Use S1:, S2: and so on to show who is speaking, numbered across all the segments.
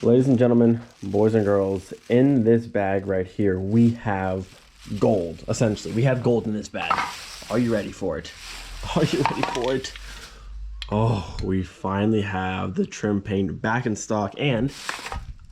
S1: Ladies and gentlemen, boys and girls, in this bag right here, we have gold, essentially. We have gold in this bag. Are you ready for it? Are you ready for it? Oh, we finally have the trim paint back in stock, and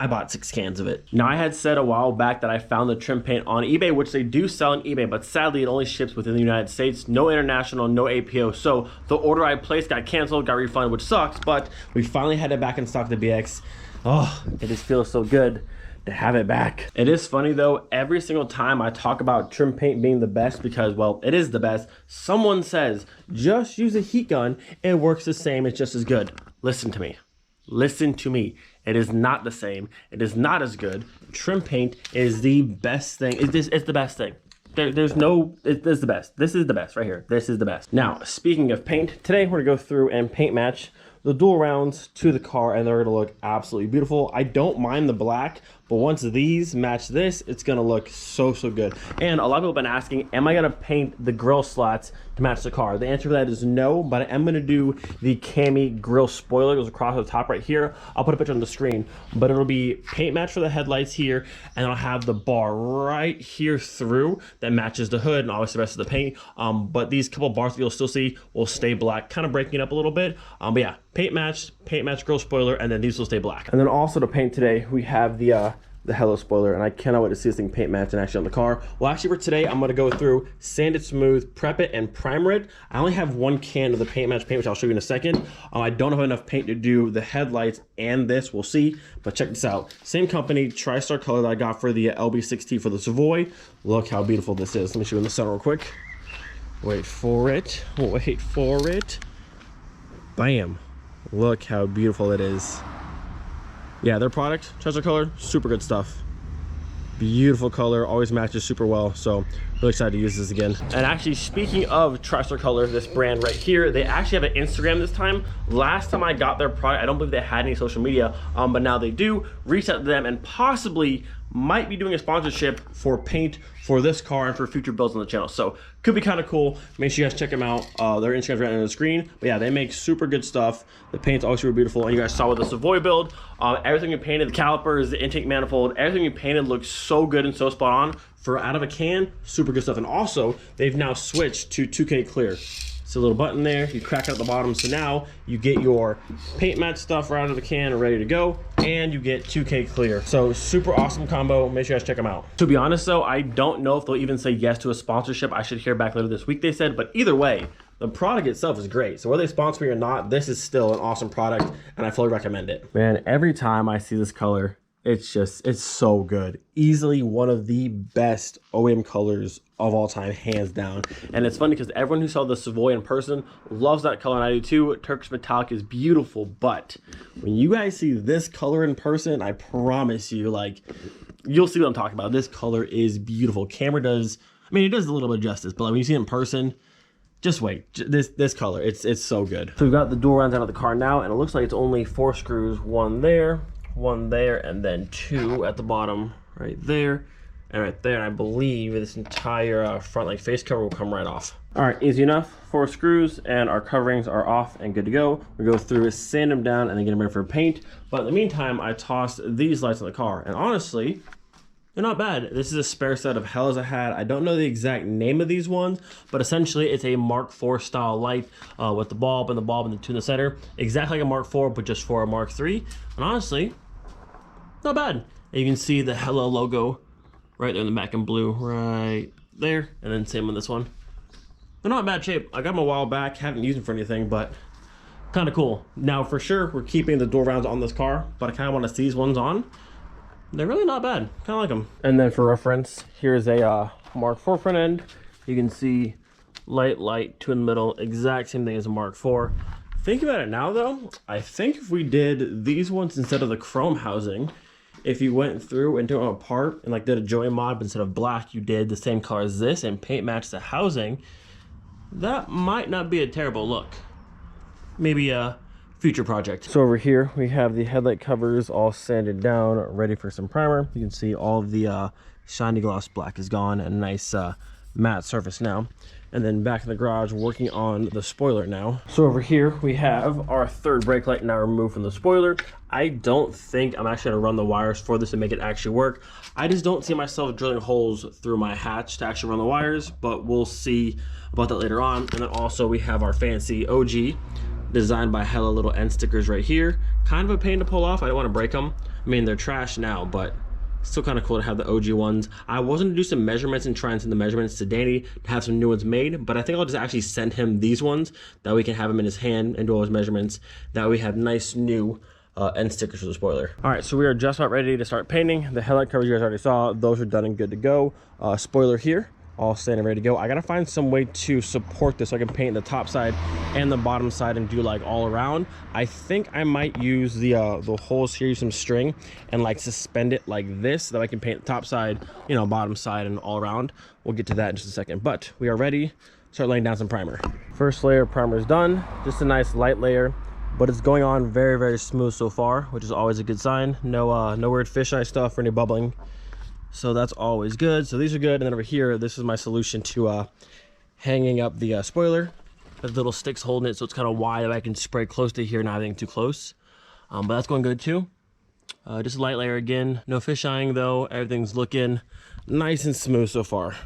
S1: I bought 6 cans of it. Now, I had said a while back that I found the trim paint on eBay, which they do sell on eBay, but sadly, it only ships within the United States. No international, no APO. So the order I placed got canceled, got refunded, which sucks, but we finally had it back in stock, the BX. Oh, it just feels so good to have it back. It is funny though, every single time I talk about trim paint being the best because, well, it is the best, someone says, just use a heat gun, it works the same, it's just as good. Listen to me. Listen to me. It is not the same. It is not as good. Trim paint is the best thing. It's the best thing. There's no, this is the best. This is the best right here. This is the best. Now, speaking of paint, today we're gonna go through and paint match the dual rounds to the car, and they're gonna look absolutely beautiful. I don't mind the black, but once these match this, it's gonna look so good. And a lot of people have been asking, am I gonna paint the grill slots to match the car? The answer to that is no, but I am gonna do the cami grill spoiler. It goes across the top right here. I'll put a picture on the screen, but it'll be paint match for the headlights here, and I'll have the bar right here through that matches the hood and obviously the rest of the paint. But these couple bars that you'll still see will stay black, kind of breaking it up a little bit. But yeah, paint match grill spoiler, and then these will stay black. And then also to paint today, we have the Hello spoiler, and I cannot wait to see this thing paint match and actually on the car. Well, actually for today, I'm gonna go through, sand it smooth, prep it, and primer it. I only have 1 can of the paint match paint, which I'll show you in a second. I don't have enough paint to do the headlights and this, we'll see, but check this out. Same company, TriStar color that I got for the LB6T for the Savoy. Look how beautiful this is. Let me show you in the center real quick. Wait for it, wait for it. Bam, look how beautiful it is. Yeah, their product, TriStar color, super good stuff. Beautiful color, always matches super well, so really excited to use this again. And actually, speaking of TriStar color, this brand right here, they actually have an Instagram this time. Last time I got their product, I don't believe they had any social media, but now they do. Reach out to them and possibly might be doing a sponsorship for paint for this car and for future builds on the channel. So could be kind of cool. Make sure you guys check them out. Their Instagram's right on the screen. But yeah, they make super good stuff. The paint's always super beautiful. And you guys saw with the Savoy build, everything we painted, the calipers, the intake manifold, everything we painted looks so good and so spot on. For out of a can, super good stuff. And also, they've now switched to 2K clear. It's a little button there, you crack out the bottom, so now you get your paint match stuff right out of the can ready to go, and you get 2K clear. So super awesome combo, make sure you guys check them out. To be honest though, I don't know if they'll even say yes to a sponsorship. I should hear back later this week, they said, but either way, the product itself is great. So whether they sponsor me or not, this is still an awesome product, and I fully recommend it. Man, every time I see this color, it's so good. Easily one of the best OEM colors of all time, hands down. And it's funny because everyone who saw the Savoy in person loves that color, and I do too. Turkish metallic is beautiful, but when you guys see this color in person, I promise you, like, you'll see what I'm talking about. This color is beautiful. Camera does, I mean, it does a little bit of justice, but like, when you see it in person, just wait. This color, it's so good. So we've got the dual rounds out of the car now, and it looks like it's only 4 screws, one there, and then 2 at the bottom right there and right there. And I believe this entire front like face cover will come right off. All right, easy enough. 4 screws and our coverings are off and good to go. We go through, sand them down, and then get them ready for paint. But in the meantime, I tossed these lights on the car, and honestly, they're not bad. This is a spare set of Hellas I had. I don't know the exact name of these ones, but essentially it's a Mark IV style light with the bulb and the 2 in the center. Exactly like a Mark IV, but just for a Mark III. And honestly, not bad. And you can see the Hello logo right there in the back in blue, right there. And then same on this one. They're not in bad shape. I got them a while back, haven't used them for anything, but kind of cool. Now for sure, we're keeping the door rounds on this car, but I kind of want to see these ones on. They're really not bad, kind of like them. And then for reference, here's a Mark IV front end. You can see light, 2 in the middle, exact same thing as a Mark IV. Think about it now though, I think if we did these ones instead of the chrome housing, if you went through and took them apart and like did a Joey mod, but instead of black, you did the same color as this and paint match the housing, that might not be a terrible look. Maybe a future project. So over here, we have the headlight covers all sanded down, ready for some primer. You can see all of the shiny gloss black is gone, and nice matte surface now. And then back in the garage working on the spoiler now. So over here we have our third brake light now removed from the spoiler. I don't think I'm actually gonna run the wires for this to make it actually work. I just don't see myself drilling holes through my hatch to actually run the wires, but we'll see about that later on. And then also we have our fancy OG designed by hella little end stickers right here. Kind of a pain to pull off. I don't want to break them. I mean, they're trash now, but still kind of cool to have the OG ones. I was going to do some measurements and try and send the measurements to Danny to have some new ones made, but I think I'll just actually send him these ones that we can have him in his hand and do all his measurements. That we have nice new end stickers for the spoiler. All right, so we are just about ready to start painting. The headlight covers you guys already saw, those are done and good to go. Spoiler here, all standing ready to go. I gotta find some way to support this so I can paint the top side and the bottom side and do like all around. I think I might use the holes here, use some string and like suspend it like this so that I can paint the top side, you know, bottom side and all around. We'll get to that in just a second, but we are ready to start laying down some primer. First layer of primer is done, just a nice light layer, but it's going on very, very smooth so far, which is always a good sign. No weird fisheye stuff or any bubbling. So that's always good. So these are good. And then over here, this is my solution to hanging up the spoiler. There's little sticks holding it, so it's kind of wide. I can spray close to here, not having too close. But that's going good too. Just a light layer again. No fish eyeing though. Everything's looking nice and smooth so far.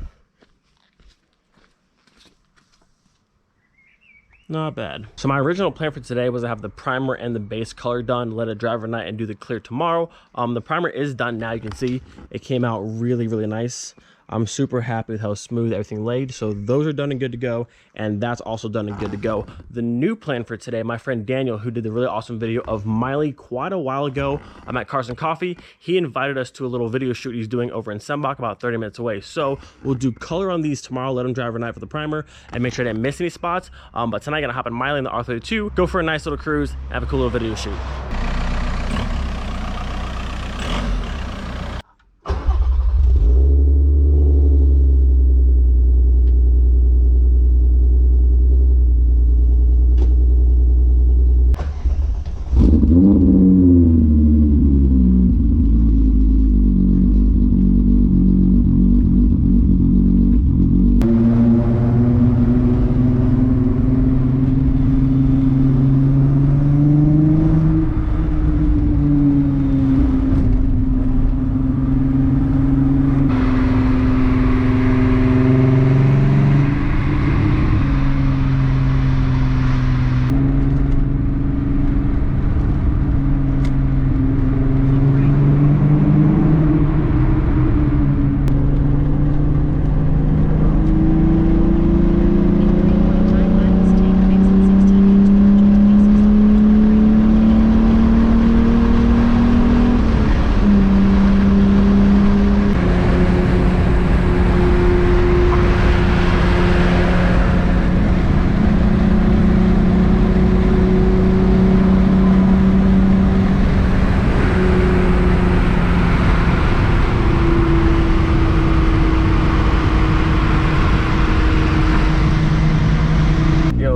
S1: Not bad. So my original plan for today was to have the primer and the base color done, let it dry overnight and do the clear tomorrow. The primer is done now. You can see it came out really, really nice. I'm super happy with how smooth everything laid. So those are done and good to go. And that's also done and good to go. The new plan for today, my friend Daniel, who did the really awesome video of Miley quite a while ago, I'm at Carson Coffee. He invited us to a little video shoot he's doing over in Sembach, about 30 minutes away. So we'll do color on these tomorrow, let them dry overnight for the primer and make sure I didn't miss any spots. But tonight I'm gonna hop in Miley in the R32, go for a nice little cruise, and have a cool little video shoot.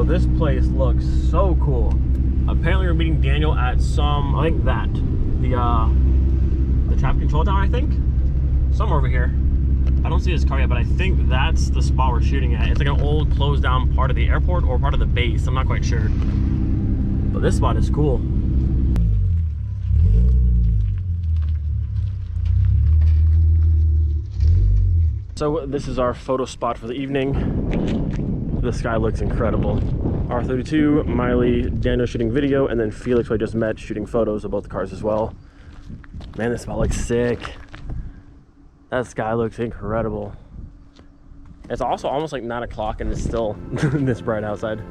S1: This place looks so cool. Apparently we're meeting Daniel at some, I think that, the traffic control tower, I think? Somewhere over here. I don't see his car yet, but I think that's the spot we're shooting at. It's like an old closed down part of the airport or part of the base. I'm not quite sure. But this spot is cool. So this is our photo spot for the evening. The sky looks incredible. R32, Miley, Daniel shooting video, and then Felix, who I just met, shooting photos of both the cars as well. Man, this spot looks sick. That sky looks incredible. It's also almost like 9 o'clock and it's still this bright outside.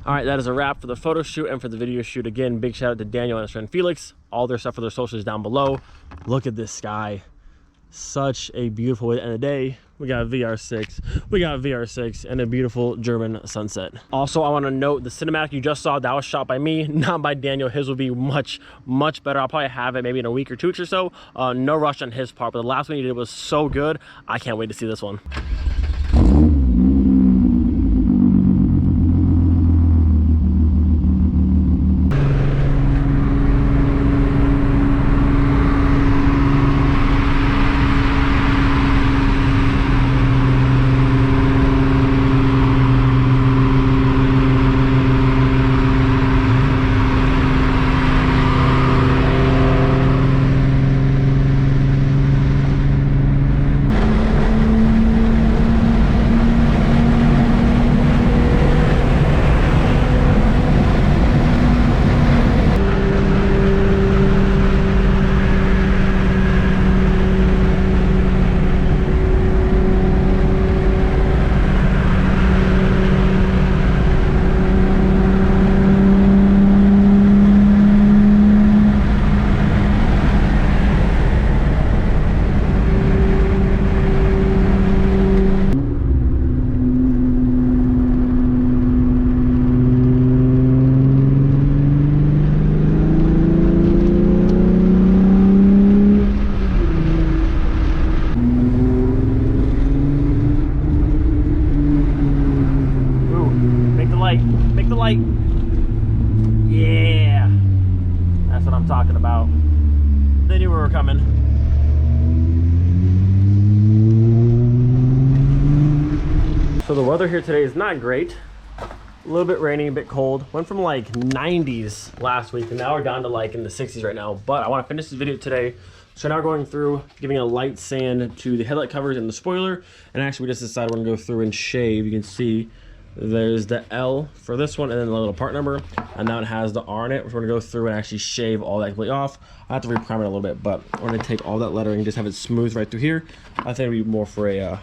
S1: All right, that is a wrap for the photo shoot and for the video shoot. Again, big shout out to Daniel and his friend Felix. All their stuff for their socials down below. Look at this sky. Such a beautiful way to end the day. We got VR6 and a beautiful German sunset. Also, I want to note the cinematic you just saw, that was shot by me, not by Daniel. His will be much better. I'll probably have it maybe in a week or 2 weeks or so. No rush on his part, but the last one he did was so good. I can't wait to see this one. Make the light. Yeah. That's what I'm talking about. They knew we were coming. So the weather here today is not great. A little bit rainy, a bit cold. Went from like 90s last week and now we're down to like in the 60s right now. But I want to finish this video today. So now we're going through, giving a light sand to the headlight covers and the spoiler. And actually we just decided we're gonna go through and shave. You can see there's the L for this one and then the little part number. And now it has the R in it. We're gonna go through and actually shave all that completely off. I have to reprime it a little bit, but we're gonna take all that lettering and just have it smooth right through here. I think it'll be more for a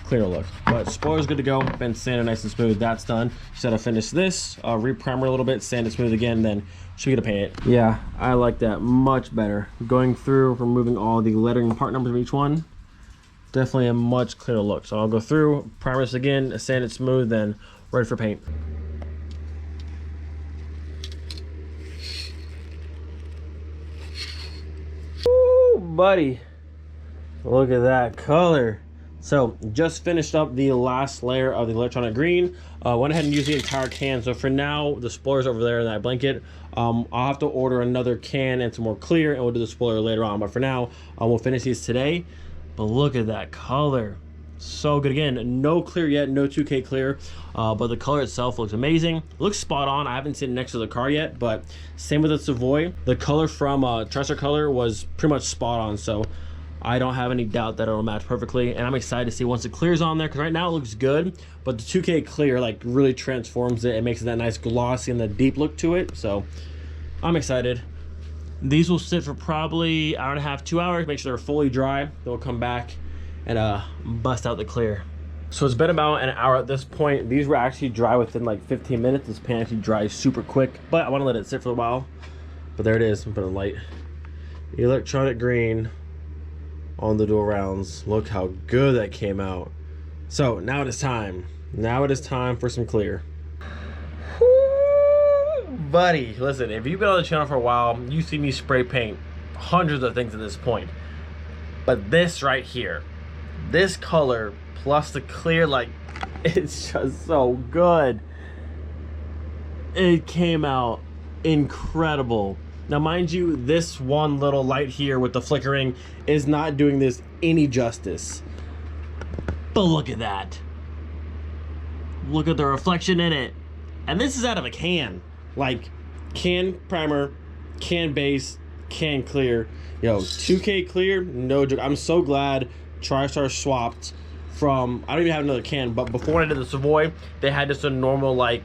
S1: cleaner look. But spoiler's good to go. Been sanded nice and smooth. That's done. Just gotta finish this, reprimer a little bit, sand it smooth again, then should be able to paint it. Yeah, I like that much better. Going through, removing all the lettering part numbers of each one. Definitely a much cleaner look. So I'll go through, primer this again, sand it smooth, then ready for paint. Woo, buddy. Look at that color. So just finished up the last layer of the electronic green. Went ahead and used the entire can. So for now, the spoiler's over there in that blanket. I'll have to order another can and some more clear and we'll do the spoiler later on. But for now, we'll finish these today. But look at that color. So good. Again, no clear yet, no 2K clear, but the color itself looks amazing. It looks spot on. I haven't seen it next to the car yet, but same with the Savoy. The color from Tresor Color was pretty much spot on. So I don't have any doubt that it'll match perfectly, and I'm excited to see once it clears on there, because right now it looks good, but the 2K clear like really transforms it. It makes it that nice glossy and the deep look to it, so I'm excited. These will sit for probably an hour and a half, 2 hours, make sure they're fully dry. Then we'll come back and bust out the clear. So it's been about an hour at this point. These were actually dry within like 15 minutes. This pan actually dries super quick, but I want to let it sit for a while. But there it is. I'm putting a light. Electronic green on the dual rounds. Look how good that came out. So now it is time. Now it is time for some clear. Woo, buddy, listen, if you've been on the channel for a while, you see me spray paint hundreds of things at this point. But this right here, this color plus the clear, like, it's just so good. It came out incredible. Now, mind you, this one little light here with the flickering is not doing this any justice. But look at that. Look at the reflection in it. And this is out of a can. Like, can primer, can base, can clear. Yo, 2K clear, no joke. I'm so glad TriStar swapped from, I don't even have another can, but before when I did the Savoy, they had just a normal, like,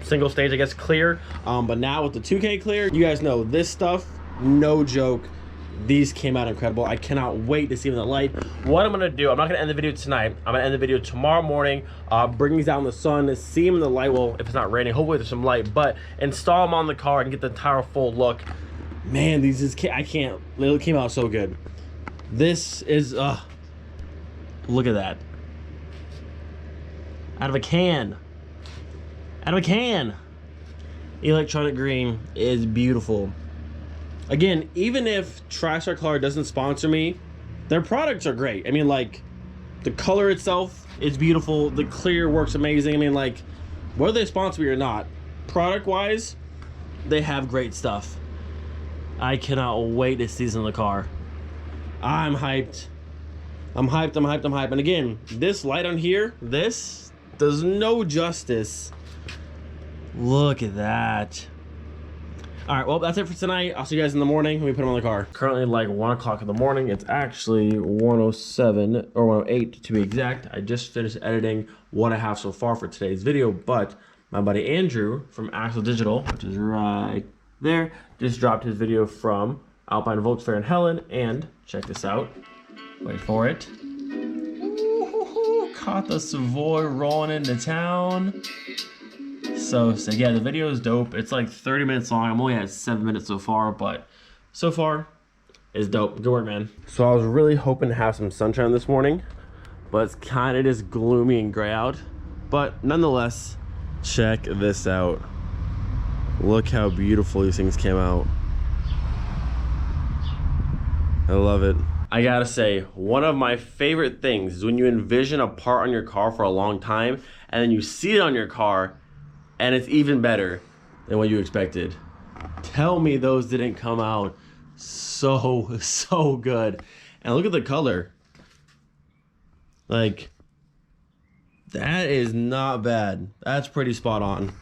S1: single stage, I guess, clear. But now with the 2K clear, you guys know this stuff, no joke, These came out incredible. I cannot wait to see them in the light. What I'm gonna do, I'm not gonna end the video tonight. I'm gonna end the video tomorrow morning. Bring these out in the sun, see them in the light. Well, if it's not raining, hopefully there's some light, but install them on the car and get the entire full look. Man, these just, I can't, they came out so good. This is, look at that. Out of a can. Out of a can. Electronic green is beautiful. Again, even if TriStar Color doesn't sponsor me, their products are great. I mean, like, the color itself is beautiful. The clear works amazing. I mean, like, whether they sponsor me or not, product-wise, they have great stuff. I cannot wait to see these in the car. I'm hyped. I'm hyped, I'm hyped, I'm hyped. And again, this light on here, this does no justice. Look at that. All right, well, that's it for tonight. I'll see you guys in the morning when we put them on the car. Currently like 1 o'clock in the morning. It's actually 1:07 or 1:08 to be exact. I just finished editing what I have so far for today's video, but my buddy Andrew from Axle Digital, which is right there, just dropped his video from Alpine Volkswagen Helen, and check this out. Wait for it. Ooh, caught the Savoy rolling into town. So yeah, the video is dope. It's like 30 minutes long. I'm only at 7 minutes so far, but so far it's dope. Good work, man. So I was really hoping to have some sunshine this morning, but it's kind of just gloomy and gray out. But nonetheless, check this out. Look how beautiful these things came out. I love it. I gotta say, one of my favorite things is when you envision a part on your car for a long time and then you see it on your car and it's even better than what you expected. Tell me those didn't come out so good. And look at the color. Like, that is not bad. That's pretty spot on.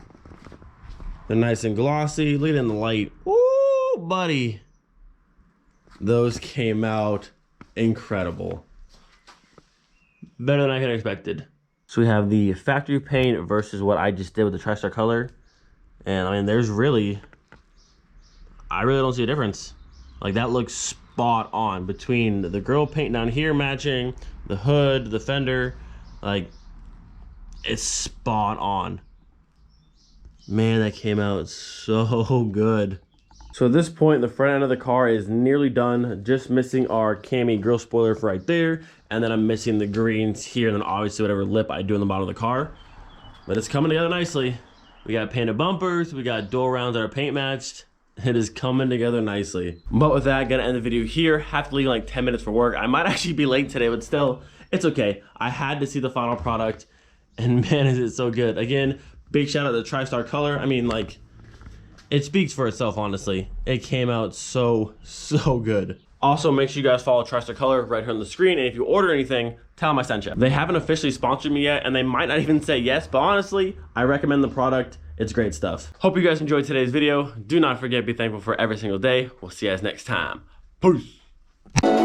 S1: They're nice and glossy. Look at it in the light. Ooh, buddy. Those came out incredible. Better than I could have expected. So we have the factory paint versus what I just did with the TriStar Color. And I mean, there's really, I really don't see a difference. Like, that looks spot on between the grill paint down here matching, the hood, the fender. Like, it's spot on. Man, that came out so good. So at this point, the front end of the car is nearly done. Just missing our cami grill spoiler for right there. And then I'm missing the greens here. And then obviously whatever lip I do in the bottom of the car. But it's coming together nicely. We got painted bumpers. We got door rounds that are paint matched. It is coming together nicely. But with that, gonna end the video here. Have to leave in like 10 minutes for work. I might actually be late today, but still, it's okay. I had to see the final product. And man, is it so good. Again, big shout out to TriStar Color. I mean, like, it speaks for itself, honestly. It came out so good. Also, make sure you guys follow TriStar Color right here on the screen. And if you order anything, tell them I sent you. They haven't officially sponsored me yet, and they might not even say yes, but honestly, I recommend the product. It's great stuff. Hope you guys enjoyed today's video. Do not forget to be thankful for every single day. We'll see you guys next time. Peace.